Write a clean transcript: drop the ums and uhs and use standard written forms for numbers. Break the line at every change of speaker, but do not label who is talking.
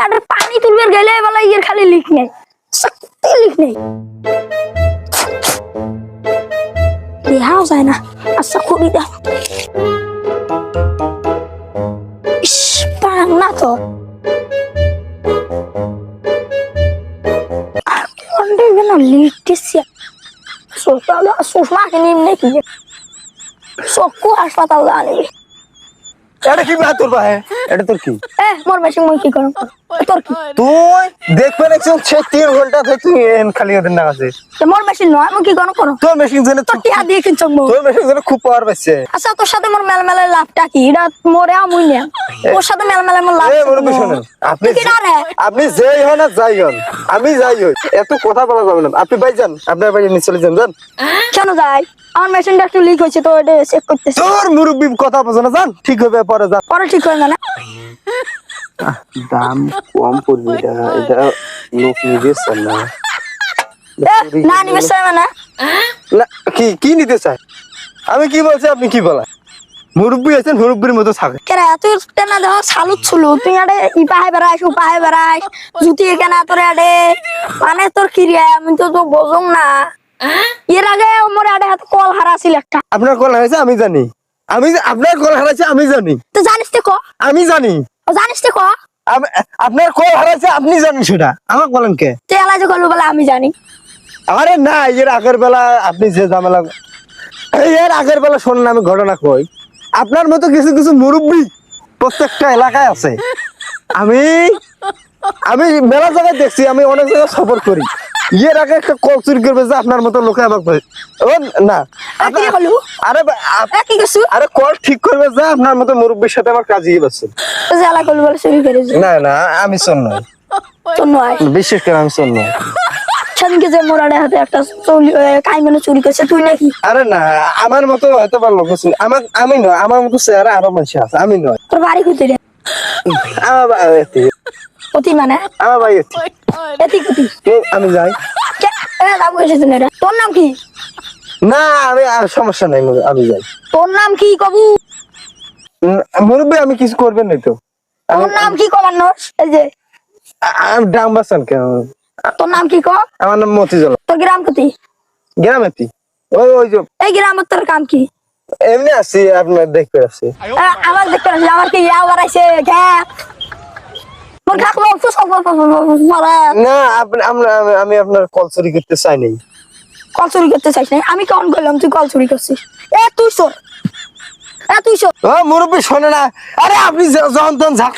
আরে পানি তুলবে গেলে বলে ইয়ের খালি লিক নেই সত্যি লিক নেই দেখাও যায় না আচ্ছা খুবই দাও ইস পাং না তো অন্ডে গেল লিকটিসিয়া সুষমা কে নিম্নে কি সকু হাসপাতাল আনবি
এটা কি বাত তোর ভাই এটা তোর কি
মোর মেশিন মই কি করম তোর কি
তুই দেখবে একজন 3 ঘন্টা থেকে তুই খালি ওদের না আছে
মোর মেশিন নয় মই কি করম
তোর মেশিন জেনে
তোর কি দিয়ে কিনছম
তোর মেশিন জেনে খুব পাওয়ার পাচ্ছে
আচ্ছা তোর সাথে মোর মেলমেলে লাভটা কি এটা মোরে আমুই না তোর সাথে মেলমেলে মোর লাভ
শুনুন আপনি
কি না রে
আপনি যেই হন আর যাই হন আমি যাই হই এত কথা বলা যাবে না আপনি ভাই যান আপনার বাড়ি নিয়ে চলে যান
কেন যাই আমার মেশিনটা একটু লিক হয়েছে তো এটা চেক করতেছি
তোর মুরব্বি কথা বোঝো না যান ঠিক হবে পরে যান
পরে ঠিক হয়ে না
দাম কম পড়বে এটা লোক নিবে না
না নিবে চাই মানে
না কি কি নিতে চাই আমি কি বলছি আপনি কি বলা মুরব্বি আছেন মুরব্বির মতো থাকে
কেরে তুই তেনা দেখ সালুত ছিল তুই আরে ইপাহে বেড়াইস উপাহে বেড়াইস জুতি কেনা তোর আরে মানে তোর কি রে আমি তো বুঝুম না এর আগে মোর আড়ে হাতে কল হারাছিল একটা
আপনার কল হারাইছে আমি জানি আমি আপনার কল হারাইছে আমি জানি
তো জানিস তো ক
আমি জানি
জানিস তো ক
আপনার কল হারাইছে আপনি জানেন সেটা আমাকে বলেন কে
তুই এলাই যে করবো বলে আমি জানি
আরে না এর আগের বেলা আপনি যে ঝামেলা এর আগের বেলা শোনেন আমি ঘটনা কই আপনার মতো কিছু কিছু মুরব্বি প্রত্যেকটা এলাকায় আছে আমি আমি মেলা জায়গায় দেখছি আমি অনেক জায়গায় সফর করি এর আগে একটা কল চুরি করবে যে আপনার মতো লোকে আমাকে না আরে
কি কিছু
আরে কল ঠিক করবে যে আপনার মতো মুরব্বির সাথে আমার কাজই বসছে
জ্বালা করবো বলে চুরি করেছি
না না আমি শোন নয়
তোর নয়
বিশেষ করে আমি শোন নয়
সেদিনকে যে মোর আড়ে হাতে একটা কাইমানে চুরি করছে তুই নাকি
আরে না আমার মতো হয়তো ভালো লোক আছে আমি নয় আমার মতো চেহারা আরো মানুষ আছে আমি নয়
তোর বাড়ি কোথায় রে
আমার
অতি মানে
আমার ভাই
এতি কুতি
আমি যাই
দাম এসেছে না তোর নাম কি
না আমি আর সমস্যা নাই আমি যাই
তোর নাম কি কবু
মুরব্বী আমি কিছু করবেন না তো
তোর নাম কি কমান্নস এই যে
আমি ডাং বাসান কেন
তোর নাম কি ক
আমার নাম মতিজল
তোর গ্রাম কোথায়
গ্রামেতি ওই ওই যে
এই গ্রামের তোর কাম কি
এমনি আছি আপনার দেখতে আসছি
আমার দেখতে আসলে আমার কি ইয়া বাড়াইছে মোর কাকলো
না আমি আপনার কল চুরি করতে চাই নাই
কল চুরি করতে চাইছ না আমি কেমন করলাম তুই কল চুরি করছিস তুই শোন তুই শোন
মুরব্বী শোনে না আরে আপনি যখন তখন ঝাঁকতে